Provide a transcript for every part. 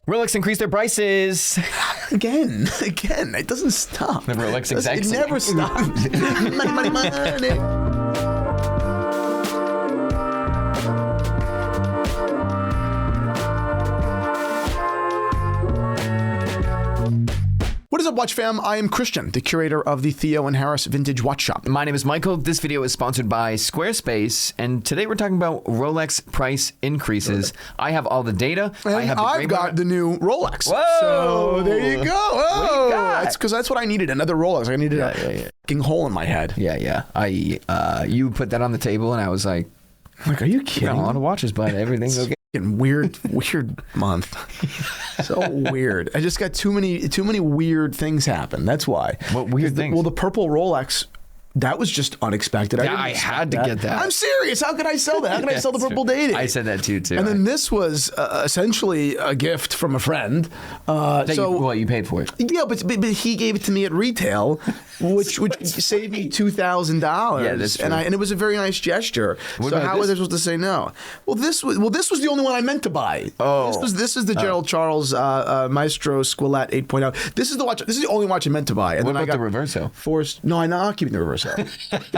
Rolex increased their prices. Again, it doesn't stop. The Rolex execs. It never stops. money. What is up, Watch Fam? I am Christian, the curator of the Theo and Harris Vintage Watch Shop. My name is Michael. This video is sponsored by Squarespace, and today we're talking about Rolex price increases. I have all the data. And I've got the new Rolex. Whoa! So there you go. Oh, it's because that's what I needed. Another Rolex. I needed a fucking hole in my head. Yeah. You put that on the table, and I was like, are you kidding? Got a lot of watches, but everything's okay. Weird month. So weird. I just got too many weird things happen. That's why. What weird things? Well, the purple Rolex, that was just unexpected. I had to get that. I'm serious. How could I sell that? How could I sell the purple dating? I said that too. And then this was essentially a gift from a friend. You paid for it. Yeah, but he gave it to me at retail, which saved me $2,000. Yeah, that's true. And it was a very nice gesture. So how was I supposed to say no? Well, this was the only one I meant to buy. Oh, this is the Gerald Charles Maestro Squillette 8.0. This is the watch. This is the only watch I meant to buy. And what then about the Reverso? No, I'm not keeping the Reverso.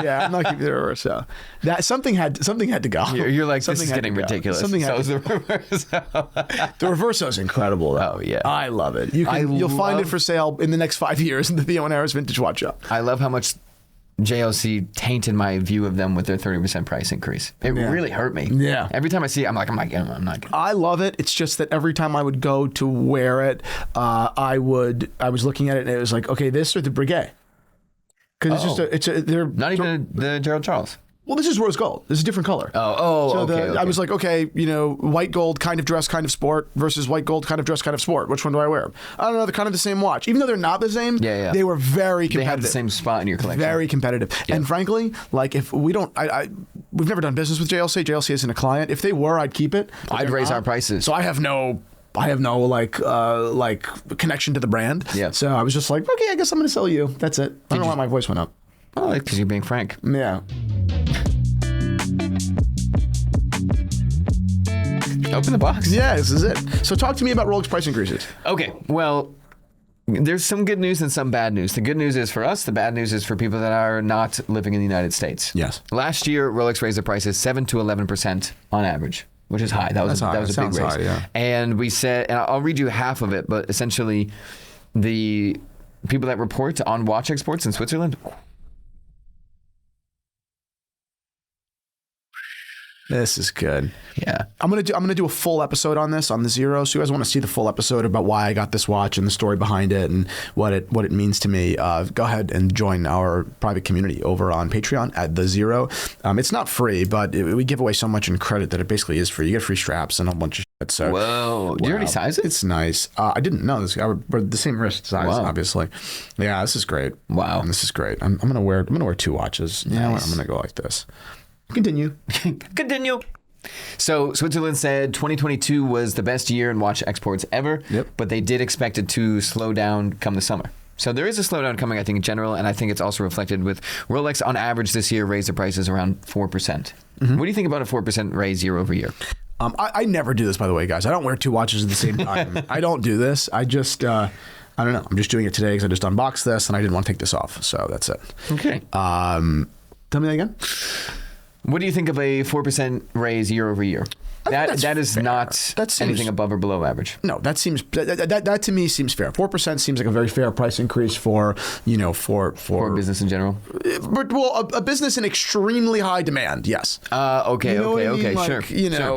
Yeah, I'm not keeping the Reverso. That something had to go. You're like, this is getting ridiculous. Something had to go. The Reverso. The Reverso is incredible, though. Oh yeah, I love it. You'll find it for sale in the next 5 years in the Theo and Harris Vintage Watch Shop. I love how much JLC tainted my view of them with their 30% price increase. It really hurt me. Yeah. Every time I see it, I'm not getting I love it. It's just that every time I would go to wear it, I was looking at it and it was like, okay, this or the Breguet. Because they're not even the Gerald Charles. Well, this is rose gold. This is a different color. Okay. I was like, okay, white gold, kind of dress, kind of sport, versus white gold, kind of dress, kind of sport. Which one do I wear? I don't know. They're kind of the same watch. Even though they're not the same, they were very competitive. They have the same spot in your collection. Very competitive. Yeah. And frankly, like if we don't, we've never done business with JLC. JLC isn't a client. If they were, I'd keep it. I'd raise our prices. So I have no like connection to the brand. Yeah. So I was just like, okay, I guess I'm going to sell you. That's it. I don't know why my voice went up. Oh, because you're being frank. Yeah. Open the box. Yeah, this is it. So talk to me about Rolex price increases. Okay, well, there's some good news and some bad news. The good news is for us. The bad news is for people that are not living in the United States. Yes. Last year, Rolex raised their prices 7 to 11% on average, which is high. That was a big raise. High, yeah. And we said, and I'll read you half of it, but essentially, the people that report on watch exports in Switzerland. This is good. Yeah. I'm gonna do a full episode on this on the Zero. So you guys want to see the full episode about why I got this watch and the story behind it and what it means to me, go ahead and join our private community over on Patreon at the Zero. It's not free, but we give away so much in credit that it basically is free. You get free straps and a bunch of shit. So whoa. Do you already size it? It's nice. I didn't know this. We're the same wrist size, obviously. Yeah, this is great. Wow. And this is great. I'm gonna wear 2 watches. Nice. Yeah, I'm gonna go like this. Continue. So Switzerland said 2022 was the best year in watch exports ever, but they did expect it to slow down come the summer. So there is a slowdown coming, I think, in general, and I think it's also reflected with Rolex on average this year raised their prices around 4%. Mm-hmm. What do you think about a 4% raise year over year? I never do this, by the way, guys. I don't wear 2 watches at the same time. I don't do this. I just... I don't know. I'm just doing it today because I just unboxed this and I didn't want to take this off. So that's it. Okay. Tell me that again. What do you think of a 4% raise year over year? That is fair. Not anything above or below average. No, that to me seems fair. 4% seems like a very fair price increase for business in general. But a business in extremely high demand. Yes. Okay. Like, sure.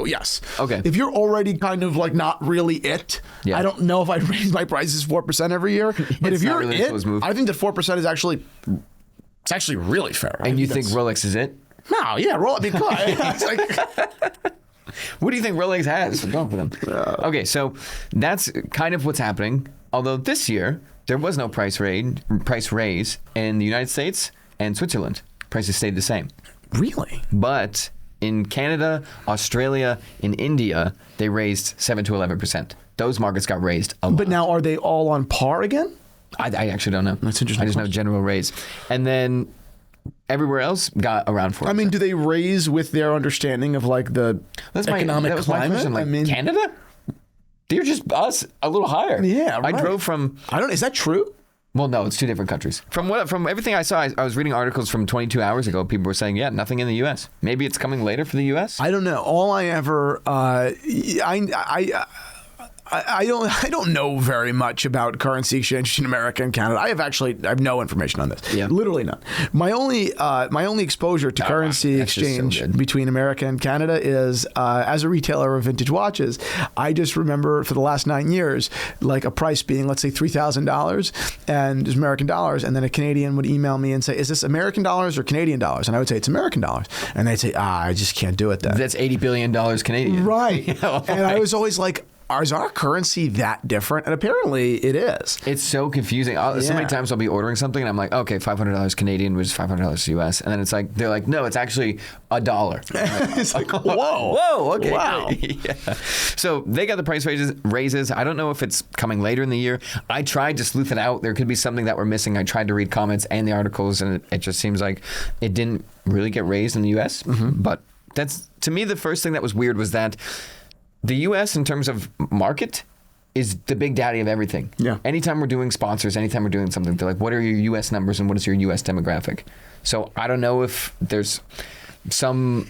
Yes. Okay. If you're already kind of like not really it, I don't know if I'd raise my prices 4% every year. But if you're really I think that 4% is actually really fair. And you think Rolex is it? No, yeah, it's like. What do you think Rolex has for going for them? Okay, so that's kind of what's happening. Although this year there was no price raise in the United States and Switzerland. Prices stayed the same. Really? But in Canada, Australia, and India, they raised 7 to 11%. Those markets got raised a lot. But now are they all on par again? I actually don't know. That's interesting. I just know general raise. And then everywhere else got around 4%. I mean, do they raise with their understanding of like the economic climate? Canada? They're just us a little higher. Yeah, right. I drove from... Is that true? Well, no, it's two different countries. From everything I saw, I was reading articles from 22 hours ago. People were saying, yeah, nothing in the U.S. Maybe it's coming later for the U.S. I don't know. All I ever, I don't know very much about currency exchange in America and Canada. I have no information on this. Yeah. Literally none. My only exposure to currency exchange between America and Canada is as a retailer of vintage watches. I just remember for the last 9 years, like a price being, let's say, $3,000 and it's American dollars, and then a Canadian would email me and say, "Is this American dollars or Canadian dollars?" And I would say, "It's American dollars," and they'd say, "I just can't do it then." That's $80 billion Canadian. Right. And I was always like, is our currency that different? And apparently it is. It's so confusing. So many times I'll be ordering something and I'm like, okay, $500 Canadian, which is $500 US. And then it's like, they're like, no, it's actually $1. It's like, whoa. Whoa, okay. Wow. Yeah. So they got the price raises. I don't know if it's coming later in the year. I tried to sleuth it out. There could be something that we're missing. I tried to read comments and the articles, and it just seems like it didn't really get raised in the US. Mm-hmm. But that's, to me, the first thing that was weird was that the U.S. in terms of market is the big daddy of everything. Yeah. Anytime we're doing sponsors, anytime we're doing something, they're like, what are your U.S. numbers and what is your U.S. demographic? So I don't know if there's some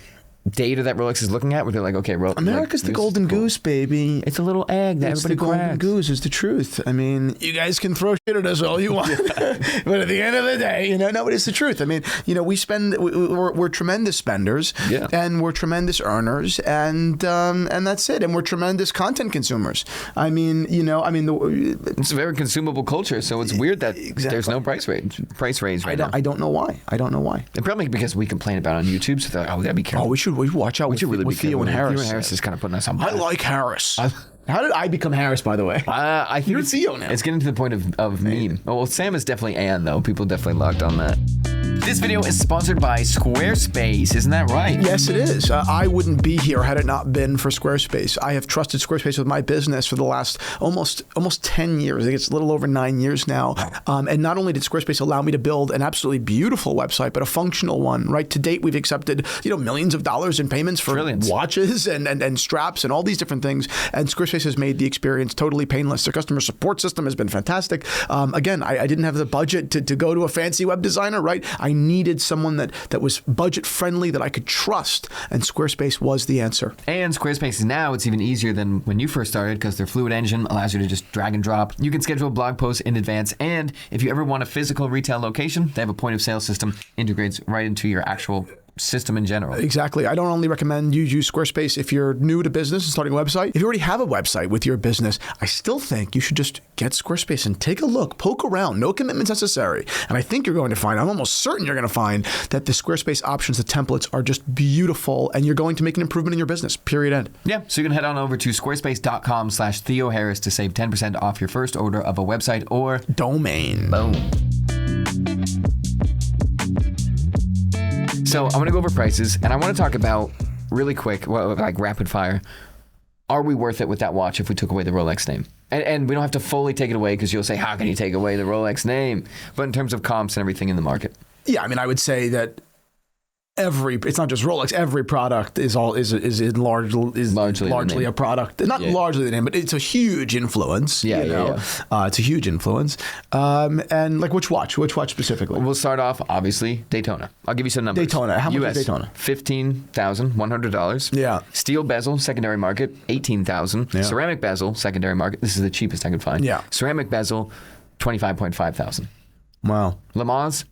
data that Rolex is looking at where they're like, okay, America's the golden goose, baby. It's a little egg that everybody cracks. Golden goose is the truth. I mean, you guys can throw shit at us all you want, but at the end of the day, no, but it's the truth. I mean, we're tremendous spenders, and we're tremendous earners, and that's it. And we're tremendous content consumers. I mean, it's a very consumable culture, so it's weird that there's no price raise right now. I don't know why. And probably because we complain about it on YouTube, so they're like, oh, we gotta be careful. Oh, we should watch out with Theo and Harris. Theo and Harris is kind of putting us on. I like Harris. How did I become Harris, by the way? I think you're Theo now. It's getting to the point of meme. Oh, well, Sam is definitely Ann, though. People definitely locked on that. This video is sponsored by Squarespace. Isn't that right? Yes, it is. I wouldn't be here had it not been for Squarespace. I have trusted Squarespace with my business for the last almost 10 years. I think it's a little over 9 years now. And not only did Squarespace allow me to build an absolutely beautiful website, but a functional one. Right to date, we've accepted millions of dollars in payments for Trillions. Watches and straps and all these different things. And Squarespace has made the experience totally painless. Their customer support system has been fantastic. Again, I didn't have the budget to go to a fancy web designer, right? I needed someone that was budget friendly, that I could trust, and Squarespace was the answer. And Squarespace now, it's even easier than when you first started because their Fluid engine allows you to just drag and drop. You can schedule blog posts in advance, and if you ever want a physical retail location, they have a point of sale system, integrates right into your actual system in general. Exactly. I don't only recommend you use Squarespace if you're new to business and starting a website. If you already have a website with your business, I still think you should just get Squarespace and take a look, poke around, no commitments necessary. And I think you're going to find, I'm almost certain you're going to find that the Squarespace options, the templates are just beautiful, and you're going to make an improvement in your business, period, end. Yeah. So you can head on over to squarespace.com/Theo Harris to save 10% off your first order of a website or domain. Boom. So I'm going to go over prices, and I want to talk about really quick, like rapid fire. Are we worth it with that watch if we took away the Rolex name? And we don't have to fully take it away because you'll say, how can you take away the Rolex name? But in terms of comps and everything in the market. Yeah, I mean, I would say that it's not just Rolex. Every product is largely a product. Not largely the name, but it's a huge influence. It's a huge influence. And like which watch specifically? We'll start off obviously Daytona. I'll give you some numbers. Daytona. How much is Daytona? $15,100. Yeah. Steel bezel, secondary market, $18,000. Yeah. Ceramic bezel, secondary market. This is the cheapest I could find. Yeah. Ceramic bezel, $25,500. Wow. Le Mans,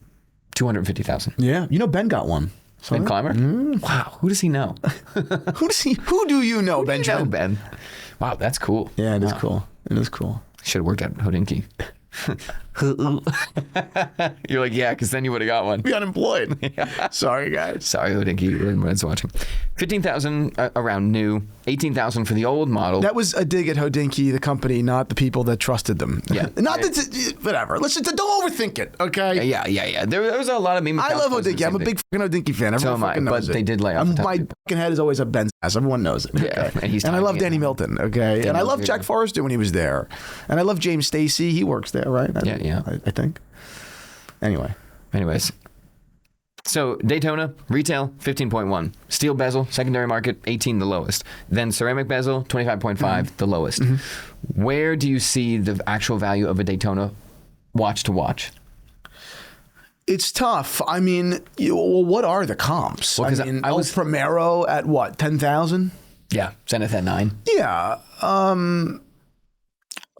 $250,000. Yeah. Ben got one. Ben Clymer? Wow. Who does he know? Who do you know, Benjamin? You know, Ben. Wow, that's cool. Yeah, it is cool. It is cool. Should have worked at Hodinkee. You're like, yeah, because then you would have got one. Be unemployed. Yeah. Sorry, guys. Sorry, Hodinkee. Everyone's watching. $15,000 around new. $18,000 for the old model. That was a dig at Hodinkee, the company, not the people that trusted them. Yeah. Whatever. Listen, don't overthink it, okay? Yeah. There was a lot of meme. I love Hodinkee. I'm a big fucking Hodinkee fan. So am I, but they did lay off. My fucking head is always up Ben's ass. Everyone knows it. Yeah. Okay? And I love Danny Milton, okay? And I love Jack Forrester when he was there. And I love James Stacy. He works there, right? Yeah. I think. Anyways. So Daytona, retail, 15.1. Steel bezel, secondary market, 18, the lowest. Then ceramic bezel, 25.5, the lowest. Where do you see the actual value of a Daytona watch to watch? It's tough. I mean, what are the comps? Well, I mean, I was Primero at what, 10,000? Yeah, Zenith at 9. Yeah.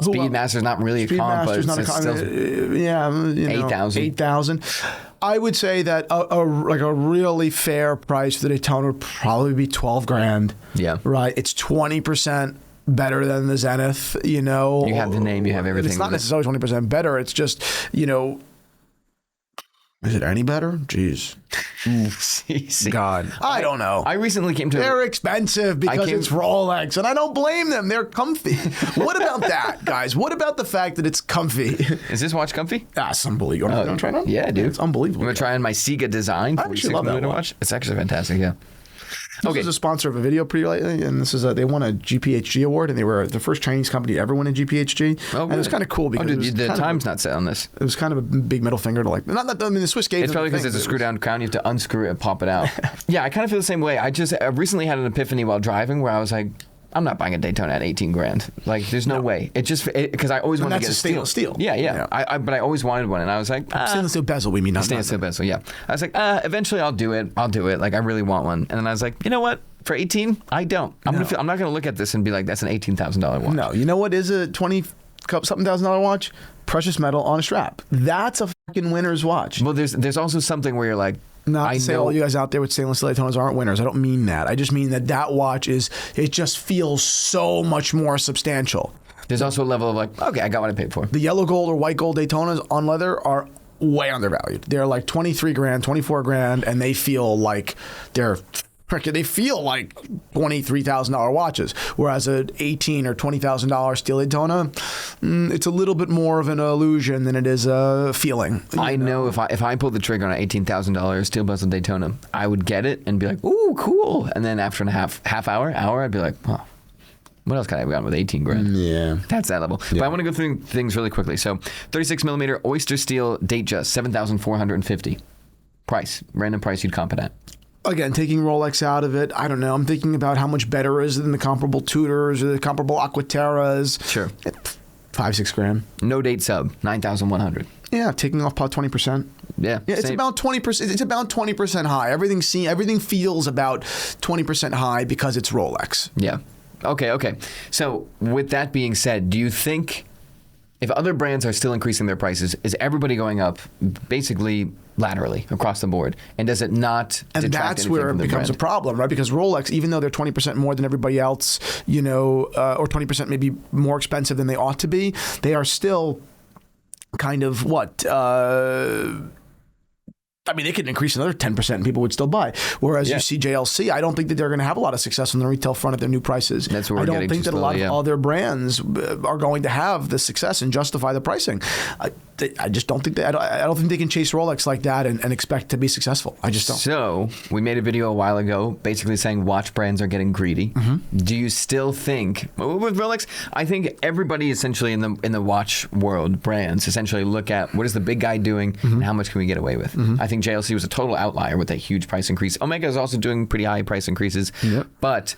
Speedmaster's not really a comp, but it's still yeah, 8,000. 8,000. I would say that a really fair price for the Daytona would probably be 12 grand. Yeah. Right. It's 20% better than the Zenith, You have the name, you have everything. It's not necessarily 20% better. It's just, is it any better? Jeez. God. I don't know. I recently came to... They're expensive because it's Rolex, and I don't blame them. They're comfy. What about that, guys? What about the fact that it's comfy? Is this watch comfy? That's unbelievable. You want to try it on? Yeah, dude. It's unbelievable. I'm going to try on my Sega Design 46mm watch. It's actually fantastic, yeah. This is a sponsor of a video pretty lately, and this is they won a GPHG award, and they were the first Chinese company to ever win a GPHG. Oh, and it was kind of cool because the time's not set on this. It was kind of a big middle finger to the Swiss gave. It's probably because it's a screw down crown. You have to unscrew it and pop it out. Yeah, I kind of feel the same way. I recently had an epiphany while driving where I was like, I'm not buying a Daytona at 18 grand. Like, there's no way. It just because I always wanted to get a stainless steel. Yeah. But I always wanted one, and I was like, stainless steel bezel. We mean not stainless steel bezel. Yeah. I was like, eventually I'll do it. Like, I really want one. And then I was like, you know what? For 18, I don't. I'm not going to look at this and be like, that's an $18,000 watch. No. You know what is a $20,000 watch? Precious metal on a strap. That's a fucking winner's watch. Well, there's also something where you're like, not to say all you guys out there with stainless steel Daytonas aren't winners. I don't mean that. I just mean that watch it just feels so much more substantial. There's also a level of like, okay, I got what I paid for. The yellow gold or white gold Daytonas on leather are way undervalued. They're like 23 grand, 24 grand, and they feel like they feel like $23,000 watches, whereas an $18,000 or $20,000 steel Daytona, it's a little bit more of an illusion than it is a feeling. I know if I pulled the trigger on an $18,000 steel bezel Daytona, I would get it and be like, ooh, cool. And then after a half hour, I'd be like, oh, what else could I have gotten with 18 grand? Yeah. That's that level. Yeah. But I want to go through things really quickly. So 36mm Oyster Steel Datejust, $7,450. Random price you'd comp it at. Again, taking Rolex out of it, I don't know. I'm thinking about how much better is it than the comparable Tudors or the comparable Aquaterras. Sure. 5-6 grand. No date sub, 9,100. Yeah, taking off about 20%. Yeah, it's about 20%. It's about 20% high. Everything feels about 20% high because it's Rolex. Yeah. Okay. So with that being said, do you think if other brands are still increasing their prices, is everybody going up basically laterally across the board? And does it not and that's where it becomes a problem, right? Because Rolex, even though they're 20% more than everybody else, or 20% maybe more expensive than they ought to be, they are still kind of they could increase another 10% and people would still buy. Whereas you see JLC, I don't think that they're going to have a lot of success on the retail front at their new prices. That's what I don't think that a lot of other brands are going to have the success and justify the pricing. I just don't think that. I don't think they can chase Rolex like that and expect to be successful. I just don't. So we made a video a while ago, basically saying watch brands are getting greedy. Mm-hmm. Do you still think with Rolex? I think everybody essentially in the watch world, brands essentially look at what is the big guy doing and how much can we get away with. Mm-hmm. I think JLC was a total outlier with that huge price increase. Omega is also doing pretty high price increases, but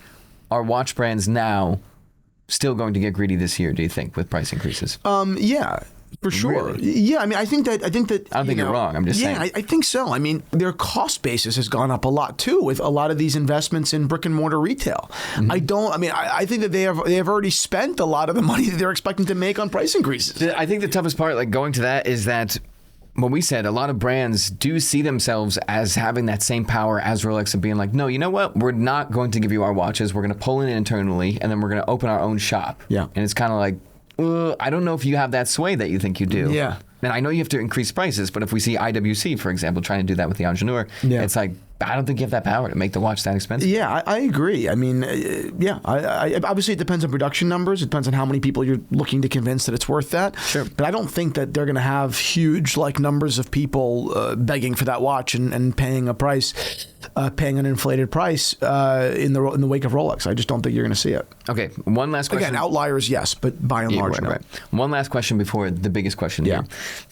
are watch brands now still going to get greedy this year? Do you think with price increases? Yeah. For sure. Really? Yeah, I mean, I think that. I don't think you're wrong. I'm just saying. Yeah, I think so. I mean, their cost basis has gone up a lot too with a lot of these investments in brick and mortar retail. Mm-hmm. I think that they have already spent a lot of the money that they're expecting to make on price increases. I think the toughest part, like going to that, is that what we said, a lot of brands do see themselves as having that same power as Rolex of being like, no, you know what? We're not going to give you our watches. We're going to pull in internally, and then we're going to open our own shop. Yeah, and it's kind of like, I don't know if you have that sway that you think you do. Yeah. And I know you have to increase prices, but if we see IWC, for example, trying to do that with the Ingenieur, it's like, I don't think you have that power to make the watch that expensive. Yeah, I agree. I mean, I obviously it depends on production numbers. It depends on how many people you're looking to convince that it's worth that. Sure. But I don't think that they're going to have huge numbers of people begging for that watch and paying a price, paying an inflated price in the wake of Rolex. I just don't think you're going to see it. Okay, one last question. Again, outliers, yes, but by and large, no. Right. One last question before the biggest question here.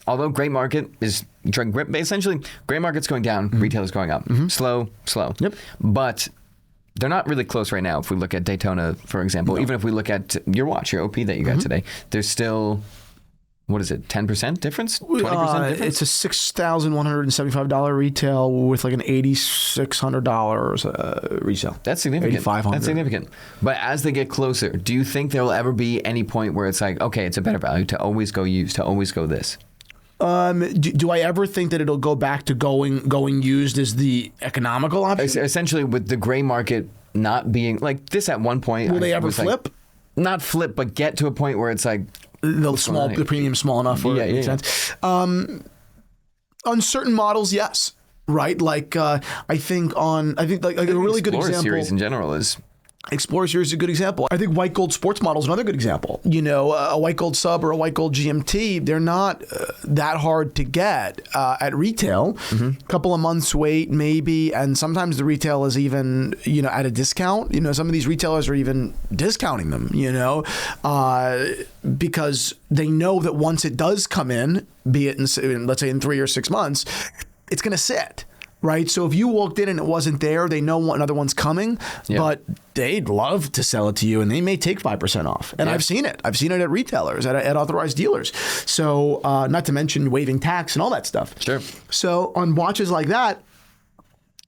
Although great market is essentially, gray market's going down, retail is going up. Slow. Yep. But they're not really close right now. If we look at Daytona, for example, even if we look at your watch, your OP that you got today, there's still, what is it, 10% difference? 20% difference? It's a $6,175 retail with like an $8,600 resale. That's significant. $8,500. That's significant. But as they get closer, do you think there will ever be any point where it's like, okay, it's a better value to always go used, to always go this? Do I ever think that it'll go back to going used as the economical option? Essentially, with the gray market not being like this at one point. Will they ever flip? Not flip, but get to a point where it's like the premium's small enough where it makes sense. On certain models, yes. Right? Like I think like a really good example. Series in general is. Explorer Series is a good example. I think white gold sports model is another good example. You know, a white gold sub or a white gold GMT, they're not that hard to get at retail. A couple of months wait maybe, and sometimes the retail is even, you know, at a discount. You know, some of these retailers are even discounting them, you know, because they know that once it does come in, be it in let's say in 3 or 6 months, it's going to sit. Right, so if you walked in and it wasn't there, they know another one's coming, but they'd love to sell it to you, and they may take 5% off. And I've seen it. I've seen it at retailers, at authorized dealers. So not to mention waiving tax and all that stuff. Sure. So on watches like that,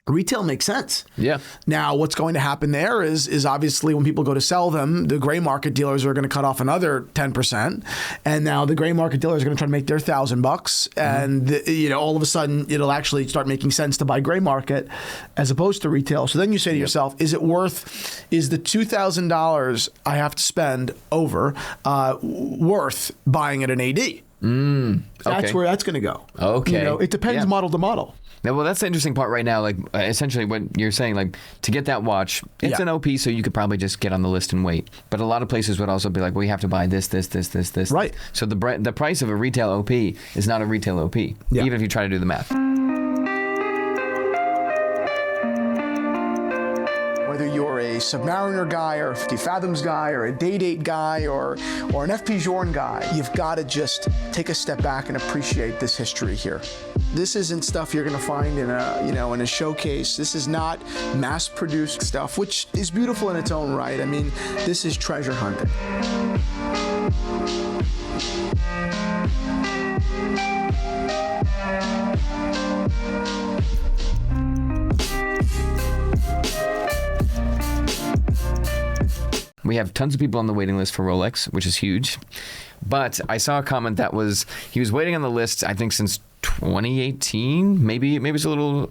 retail makes sense. Yeah. Now, what's going to happen there is obviously when people go to sell them, the gray market dealers are going to cut off another 10%, and now the gray market dealers are going to try to make their $1,000, and you know, all of a sudden it'll actually start making sense to buy gray market as opposed to retail. So then you say to yourself, is the $2,000 I have to spend over worth buying at an AD? That's where that's going to go. Okay. You know, it depends model to model. Yeah, well, that's the interesting part right now. Like, essentially, what you're saying, like, to get that watch, it's an OP, so you could probably just get on the list and wait. But a lot of places would also be like, well, you have to buy this. Right. So the price of a retail OP is not a retail OP, even if you try to do the math. Whether you're a Submariner guy or a 50 Fathoms guy or a Day-Date guy or an FP Journe guy, you've got to just take a step back and appreciate this history here. This isn't stuff you're going to find in a showcase. This is not mass-produced stuff, which is beautiful in its own right. I mean, this is treasure hunting. We have tons of people on the waiting list for Rolex, which is huge. But I saw a comment that he was waiting on the list, I think, since 2018. Maybe it's a little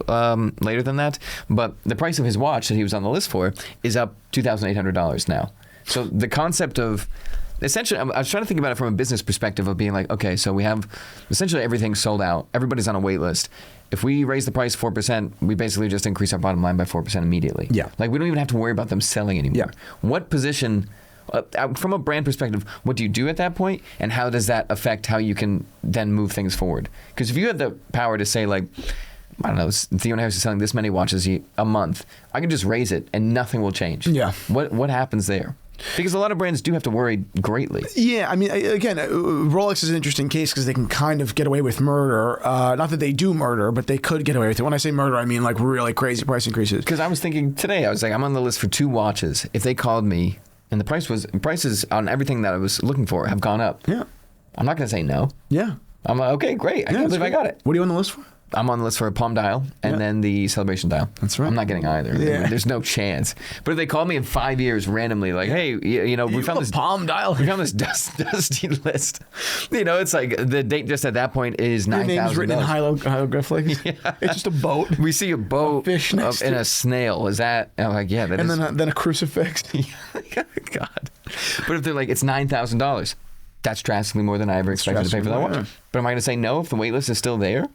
later than that. But the price of his watch that he was on the list for is up $2,800 now. So the concept of, essentially, I was trying to think about it from a business perspective of being like, okay, so we have essentially everything sold out. Everybody's on a wait list. If we raise the price 4%, we basically just increase our bottom line by 4% immediately. Yeah. Like, we don't even have to worry about them selling anymore. Yeah. What position, from a brand perspective, what do you do at that point? And how does that affect how you can then move things forward? Because if you had the power to say, like, I don't know, Theo Harris is selling this many watches a month, I can just raise it and nothing will change. Yeah. What happens there? Because a lot of brands do have to worry greatly. Yeah, I mean, again, Rolex is an interesting case because they can kind of get away with murder. Not that they do murder, but they could get away with it. When I say murder, I mean like really crazy price increases. Because I was thinking today, I was like, I'm on the list for 2 watches. If they called me and the prices on everything that I was looking for have gone up. Yeah. I'm not going to say no. Yeah. I'm like, okay, great. I can't believe I got it. What are you on the list for? I'm on the list for a Palm Dial and then the Celebration Dial. That's right. I'm not getting either. Yeah. There's no chance. But if they called me in 5 years randomly, like, hey, we found this Palm Dial. We found this dusty list. It's like the date just at that point is $9,000. Your name's written in hieroglyphics. Yeah. It's just a boat. We see a boat, a fish next and a snail. Is that? I'm like, yeah. That and is. then a crucifix. God. But if they're like, it's $9,000. That's drastically more than I ever expected to pay for that watch. But am I going to say no if the wait list is still there?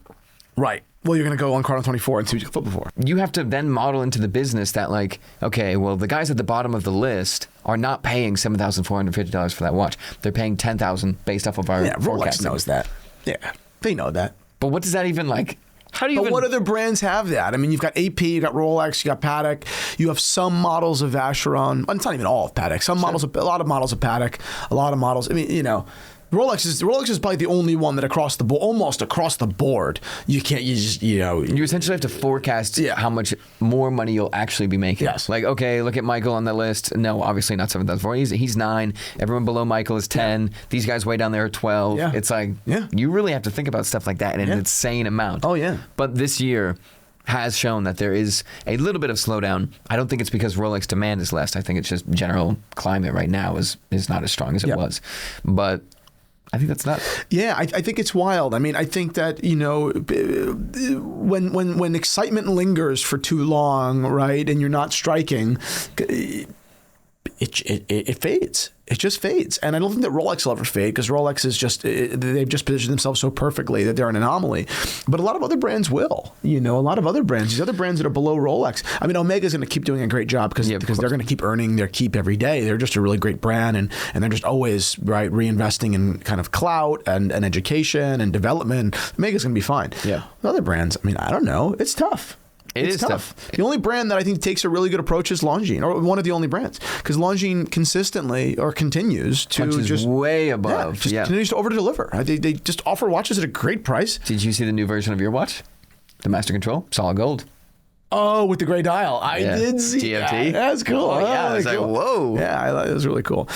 Right. Well, you're going to go on Cardinal 24 and see what you can flip before. You have to then model into the business that, like, okay, well, the guys at the bottom of the list are not paying $7,450 for that watch. They're paying $10,000 based off of our forecasting. Rolex knows that. Yeah, they know that. But what does that even, like, how do you But what other brands have that? I mean, you've got AP, you've got Rolex, you've got Patek. You have some models of Vacheron. Well, it's not even all of Patek. A lot of models of Patek. A lot of models. I mean, Rolex is probably the only one that almost across the board, you essentially have to forecast how much more money you'll actually be making. Yes. Like, okay, look at Michael on the list. No, obviously not 7,400. He's 9. Everyone below Michael is 10. Yeah. These guys way down there are 12. Yeah. It's like, you really have to think about stuff like that in an insane amount. Oh, yeah. But this year has shown that there is a little bit of slowdown. I don't think it's because Rolex demand is less. I think it's just general climate right now is not as strong as it was. But I think that's nuts. Yeah, I think it's wild. I mean, I think that, when excitement lingers for too long, right, and you're not striking, it fades. It just fades. And I don't think that Rolex will ever fade because Rolex is they've just positioned themselves so perfectly that they're an anomaly. But a lot of other brands will. A lot of other brands, these other brands that are below Rolex. I mean, Omega's going to keep doing a great job because they're going to keep earning their keep every day. They're just a really great brand and they're just always reinvesting in kind of clout and education and development. Omega's going to be fine. Yeah. Other brands, I mean, I don't know. It's tough. It's tough. The only brand that I think takes a really good approach is Longines, or one of the only brands, because Longines consistently or continues to punches just way above. Continues to over deliver. They just offer watches at a great price. Did you see the new version of your watch? The Master Control, solid gold. Oh, with the gray dial. I did see GMT. that. That's cool. Oh, yeah. It's cool. like, whoa. Yeah, it was really cool.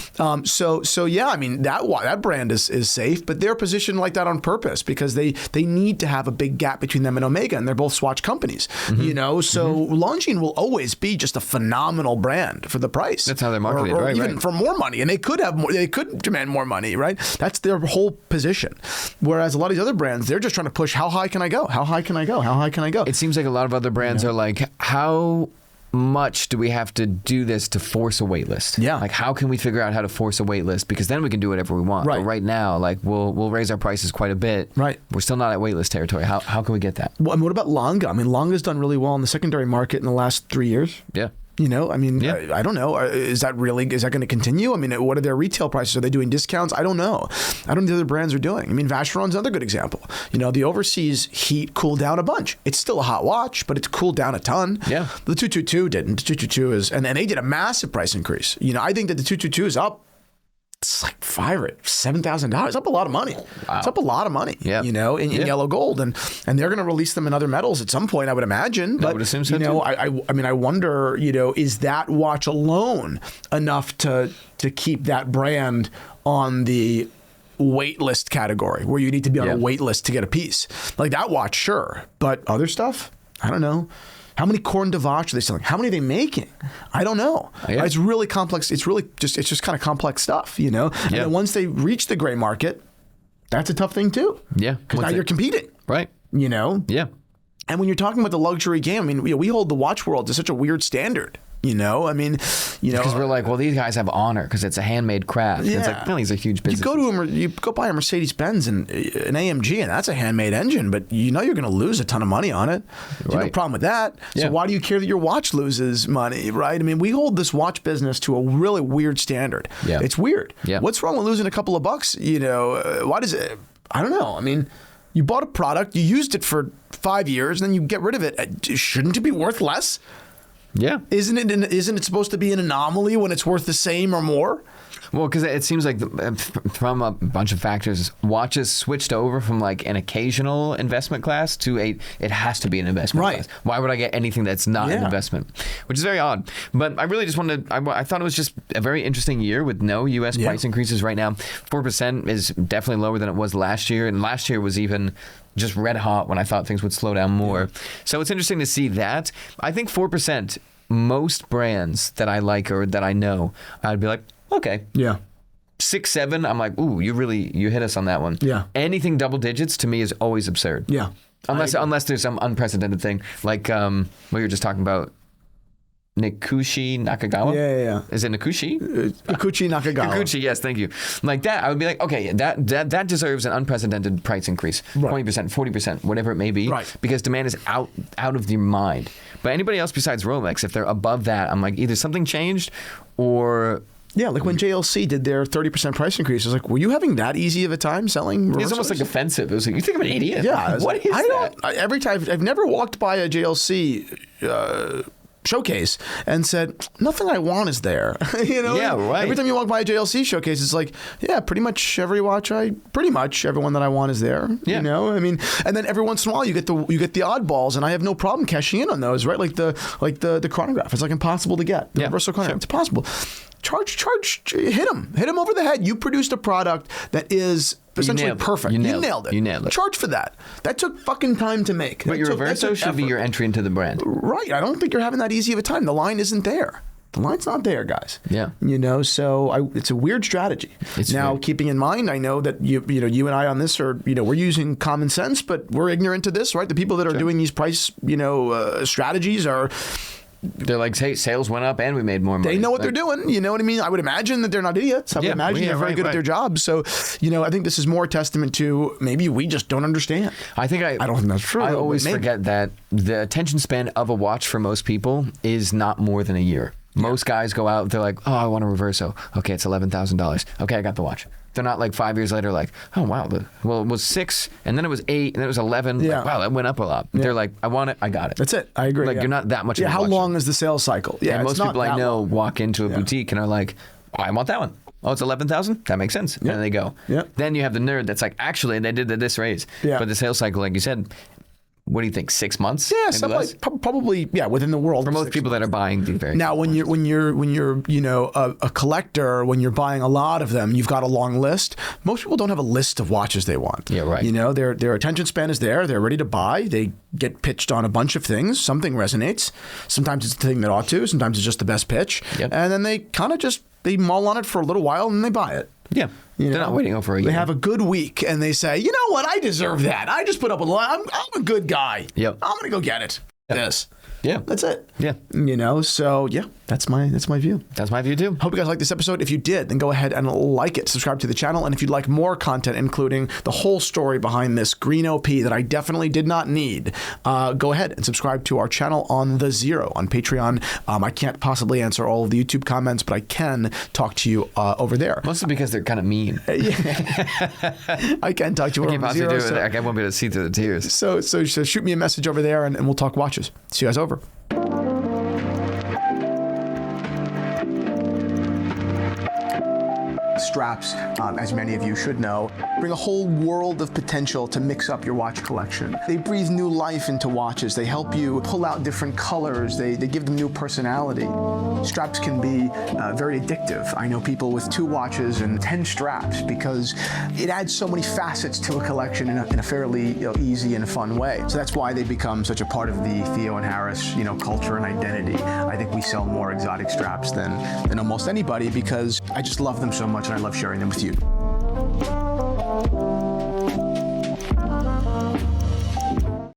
So yeah, I mean, that brand is safe, but they're positioned like that on purpose because they need to have a big gap between them and Omega, and they're both Swatch companies, So Longines will always be just a phenomenal brand for the price. That's how they're marketed, or right? even for more money, and they could have more. They could demand more money, right? That's their whole position. Whereas a lot of these other brands, they're just trying to push. How high can I go? How high can I go? How high can I go? It seems like a lot of other brands are like, how much do we have to do this to force a wait list? Yeah. Like, how can we figure out how to force a wait list? Because then we can do whatever we want. Right. But right now, like, we'll raise our prices quite a bit. Right. We're still not at wait list territory. How can we get that? Well, and what about Lange? I mean, Lange's done really well in the secondary market in the last 3 years. Yeah. I don't know. Is that going to continue? I mean, what are their retail prices? Are they doing discounts? I don't know. I don't know what the other brands are doing. I mean, Vacheron's another good example. The overseas heat cooled down a bunch. It's still a hot watch, but it's cooled down a ton. Yeah. The 222 didn't. The 222 is, and they did a massive price increase. I think that the 222 is up. It's like $5,000 or $7,000. It's up a lot of money. Wow. It's up a lot of money. Yeah. In yellow gold, and they're going to release them in other metals at some point, I would imagine. But I would assume so too. I wonder, is that watch alone enough to keep that brand on the wait list category, where you need to be on a wait list to get a piece? Like that watch, sure, but other stuff, I don't know. How many Corne de Vache are they selling? How many are they making? I don't know. Yeah. It's really complex. It's just kind of complex stuff, And then once they reach the gray market, that's a tough thing too. Yeah. Because now you're competing. Right. Yeah. And when you're talking about the luxury game, I mean, we hold the watch world to such a weird standard. Because we're like, well, these guys have honor because it's a handmade craft. Yeah. It's like, no, these are huge businesses. You go buy a Mercedes-Benz and an AMG, and that's a handmade engine, but you're going to lose a ton of money on it. Right. No problem with that. So why do you care that your watch loses money, right? I mean, we hold this watch business to a really weird standard. Yeah. It's weird. Yeah. What's wrong with losing a couple of bucks? Why does it? I don't know. I mean, you bought a product, you used it for 5 years, and then you get rid of it. Shouldn't it be worth less? Yeah. Isn't it supposed to be an anomaly when it's worth the same or more? Well, because it seems like from a bunch of factors, watches switched over from like an occasional investment class to it has to be an investment class. Why would I get anything that's not an investment? Which is very odd. But I really just wanted, I thought it was just a very interesting year with no U.S. price increases right now. 4% is definitely lower than it was last year. And last year was even just red hot when I thought things would slow down more. Yeah. So it's interesting to see that. I think 4%, most brands that I like or that I know, I'd be like, okay. Yeah. 6, 7, I'm like, ooh, you hit us on that one. Yeah. Anything double digits to me is always absurd. Yeah. Unless there's some unprecedented thing like what you were just talking about. Nikushi Nakagawa? Yeah. Is it Nikushi? Nikushi Nakagawa. Nikushi, yes, thank you. Like that, I would be like, okay, that deserves an unprecedented price increase. Right. 20%, 40%, whatever it may be. Right. Because demand is out of your mind. But anybody else besides Rolex, if they're above that, I'm like, either something changed or... Yeah, like when JLC did their 30% price increase, I was like, were you having that easy of a time selling? It's almost like offensive. It was like, you think I'm an idiot? Yeah. What is that? Every time, I've never walked by a JLC showcase and said, nothing I want is there. Yeah, right. Every time you walk by a JLC showcase, it's like, yeah, pretty much every one that I want is there. Yeah. I mean, and then every once in a while you get the oddballs, and I have no problem cashing in on those, right? Like the chronograph. It's like impossible to get. The reversal chronograph. Sure. It's impossible. Hit him over the head. You produced a product that is essentially perfect. You nailed it. Charge for that. That took fucking time to make. But your reverso should be your entry into the brand. Right. I don't think you're having that easy of a time. The line isn't there. The line's not there, guys. Yeah. So it's a weird strategy. Now, keeping in mind, I know that you and I on this are, we're using common sense, but we're ignorant to this, right? The people that are doing these price, strategies are. They're like, hey, sales went up and we made more money. They know what they're doing. You know what I mean? I would imagine that they're not idiots. I would imagine they're very good at their job. So, I think this is more a testament to maybe we just don't understand. I don't think that's true. I always forget that the attention span of a watch for most people is not more than a year. Most guys go out, they're like, oh, I want a reverso. Okay, it's $11,000. Okay, I got the watch. They're not like 5 years later like, oh, wow, it was 6, and then it was 8, and then it was 11. Yeah. Like, wow, that went up a lot. Yeah. They're like, I want it, I got it. That's it. I agree. Like, you're not that much of a how watcher. long is the sales cycle? Yeah, and most people I know walk into a boutique and are like, oh, I want that one. Oh, it's 11,000? That makes sense. And then they go. Yeah. Then you have the nerd that's like, actually, they did this raise. Yeah. But the sales cycle, like you said, what do you think? 6 months? Yeah, something like probably within the world. For most people that are buying these very now, when you're a collector, when you're buying a lot of them, you've got a long list. Most people don't have a list of watches they want. Yeah, right. Their attention span is there. They're ready to buy. They get pitched on a bunch of things. Something resonates. Sometimes it's the thing that ought to. Sometimes it's just the best pitch. Yep. And then they kind of they mull on it for a little while and they buy it. Yeah. They're not waiting over a year. They have a good week and they say, you know what? I deserve that. I just put up I'm a good guy. Yep. I'm going to go get it. Yep. Yes. Yeah. That's it. Yeah. So that's my view. That's my view too. Hope you guys liked this episode. If you did, then go ahead and like it, subscribe to the channel. And if you'd like more content, including the whole story behind this green OP that I definitely did not need, go ahead and subscribe to our channel on the Zero on Patreon. I can't possibly answer all of the YouTube comments, but I can talk to you over there. Mostly because they're kind of mean. I can talk to you over on Zero. I won't be able to see through the tears. So shoot me a message over there and we'll talk watches. See you guys over. Straps, as many of you should know, bring a whole world of potential to mix up your watch collection. They breathe new life into watches. They help you pull out different colors. They give them new personality. Straps can be very addictive. I know people with 2 watches and 10 straps because it adds so many facets to a collection in a fairly easy and fun way. So that's why they become such a part of the Theo and Harris culture and identity. I think we sell more exotic straps than almost anybody because I just love them so much and I love sharing them with you.